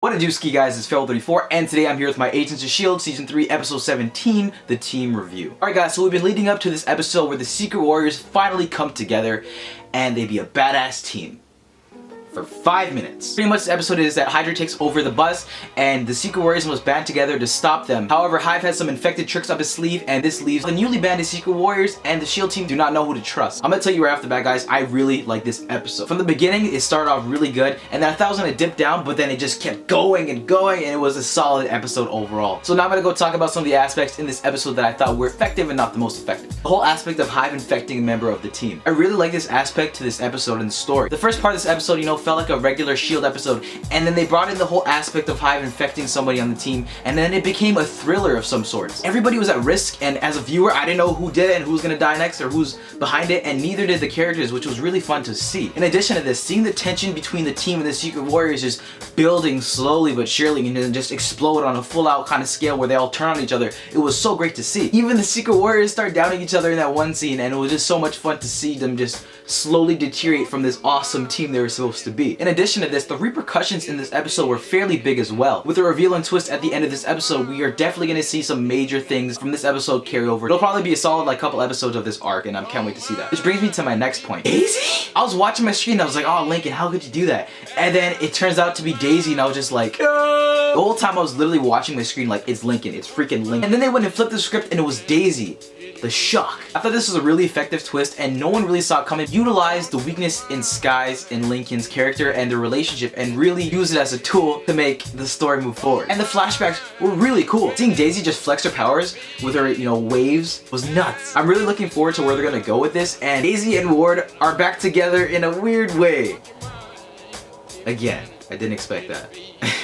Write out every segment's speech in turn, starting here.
What a do ski guys, it's S3E17 and today I'm here with my Agents of S.H.I.E.L.D. Season 3 Episode 17, the team review. Alright guys, so we've been leading up to this episode where the Secret Warriors finally come together and they be a badass team. For 5 minutes. Pretty much this episode is that Hydra takes over the bus and the Secret Warriors must band together to stop them. However, Hive has some infected tricks up his sleeve and this leaves the newly banded Secret Warriors and the S.H.I.E.L.D. team do not know who to trust. I'm gonna tell you right off the bat guys, I really like this episode. From the beginning, it started off really good and then I thought it was gonna dip down, but then it just kept going and going and it was a solid episode overall. So now I'm gonna go talk about some of the aspects in this episode that I thought were effective and not the most effective. The whole aspect of Hive infecting a member of the team. I really like this aspect to this episode and the story. The first part of this episode, felt like a regular S.H.I.E.L.D. episode, and then they brought in the whole aspect of Hive infecting somebody on the team, and then it became a thriller of some sorts. Everybody was at risk, and as a viewer, I didn't know who did it and who's gonna die next or who's behind it, and neither did the characters, which was really fun to see. In addition to this, seeing the tension between the team and the Secret Warriors just building slowly but surely and then just explode on a full-out kind of scale where they all turn on each other, it was so great to see. Even the Secret Warriors start doubting each other in that one scene, and it was just so much fun to see them just slowly deteriorate from this awesome team they were supposed to be. In addition to this, the repercussions in this episode were fairly big as well. With a reveal and twist at the end of this episode, we are definitely going to see some major things from this episode carry over. It'll probably be a solid couple episodes of this arc, and I can't wait to see that. Which brings me to my next point. Daisy? I was watching my screen and I was like, oh Lincoln, how could you do that? And then it turns out to be Daisy and I was just like, the whole time I was literally watching my screen like, it's Lincoln, it's freaking Lincoln. And then they went and flipped the script and it was Daisy. The shock. I thought this was a really effective twist and no one really saw it coming. Utilized the weakness in Sky's and Lincoln's character and their relationship and really use it as a tool to make the story move forward. And the flashbacks were really cool. Seeing Daisy just flex her powers with her, waves was nuts. I'm really looking forward to where they're gonna go with this, and Daisy and Ward are back together in a weird way. Again, I didn't expect that.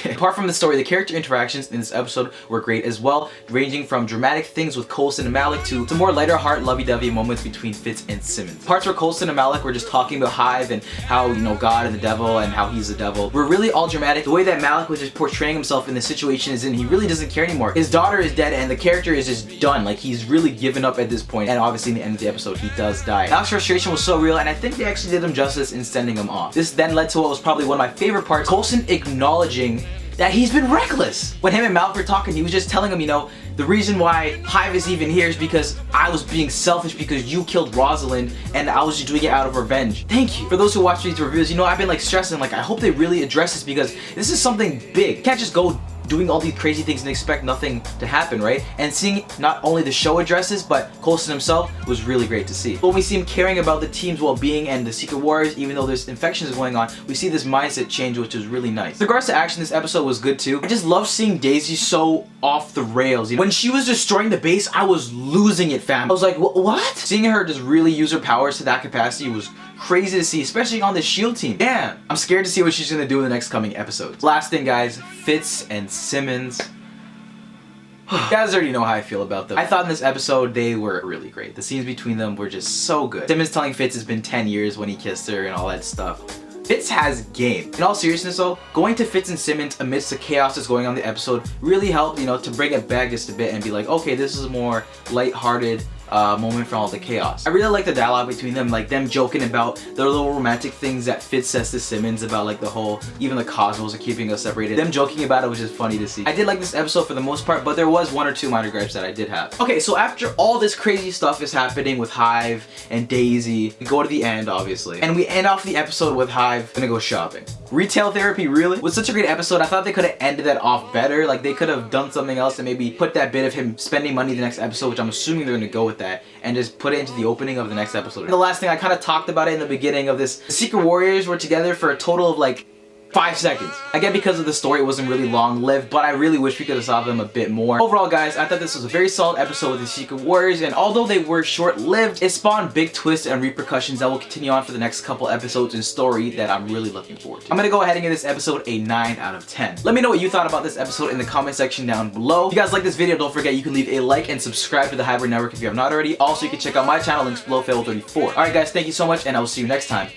Apart from the story, the character interactions in this episode were great as well, ranging from dramatic things with Coulson and Malik to more lighter heart lovey-dovey moments between Fitz and Simmons. Parts where Coulson and Malik were just talking about Hive and how, God and the devil and how he's the devil were really all dramatic. The way that Malik was just portraying himself in the situation is in, he really doesn't care anymore. His daughter is dead and the character is just done. Like, he's really given up at this point, and obviously in the end of the episode he does die. Malik's frustration was so real and I think they actually did him justice in sending him off. This then led to what was probably one of my favorite parts, Coulson acknowledging that he's been reckless. When him and Malik were talking, he was just telling him, the reason why Hive is even here is because I was being selfish because you killed Rosalind and I was just doing it out of revenge. Thank you. For those who watch these reviews, I've been stressing, I hope they really address this because this is something big. You can't just go doing all these crazy things and expect nothing to happen, right? And seeing not only the show addresses, but Coulson himself was really great to see. When we see him caring about the team's well-being and the Secret Warriors, even though there's infections going on, we see this mindset change, which is really nice. With regards to action, this episode was good too. I just love seeing Daisy so off the rails. When she was destroying the base, I was losing it, fam. I was like, what? Seeing her just really use her powers to that capacity was crazy to see, especially on the S.H.I.E.L.D. team. Damn. I'm scared to see what she's gonna do in the next coming episodes. Last thing guys, Fitz and Simmons. You guys already know how I feel about them. I thought in this episode they were really great. The scenes between them were just so good. Simmons telling Fitz it's been 10 years when he kissed her and all that stuff. Fitz has game. In all seriousness though, going to Fitz and Simmons amidst the chaos that's going on in the episode really helped, to bring it back just a bit and be like, okay, this is a more light-hearted moment from all the chaos. I really like the dialogue between them, them joking about the little romantic things that Fitz says to Simmons about the whole, even the cosmos are keeping us separated. Them joking about it was just funny to see. I did like this episode for the most part, but there was one or two minor gripes that I did have. Okay, so after all this crazy stuff is happening with Hive and Daisy, we go to the end obviously, and we end off the episode with Hive gonna go shopping. Retail therapy, really? Was such a great episode. I thought they could have ended that off better. They could have done something else and maybe put that bit of him spending money the next episode, which I'm assuming they're gonna go with that, and just put it into the opening of the next episode. And the last thing, I kind of talked about it in the beginning of this, the Secret Warriors were together for a total of 5 seconds. Again, because of the story, it wasn't really long-lived, but I really wish we could have saw them a bit more. Overall, guys, I thought this was a very solid episode with the Secret Warriors, and although they were short-lived, it spawned big twists and repercussions that will continue on for the next couple episodes in story that I'm really looking forward to. I'm gonna go ahead and give this episode a 9 out of 10. Let me know what you thought about this episode in the comment section down below. If you guys like this video, don't forget you can leave a like and subscribe to the Hybrid Network if you have not already. Also, you can check out my channel, links below, S3E17. Alright guys, thank you so much, and I will see you next time.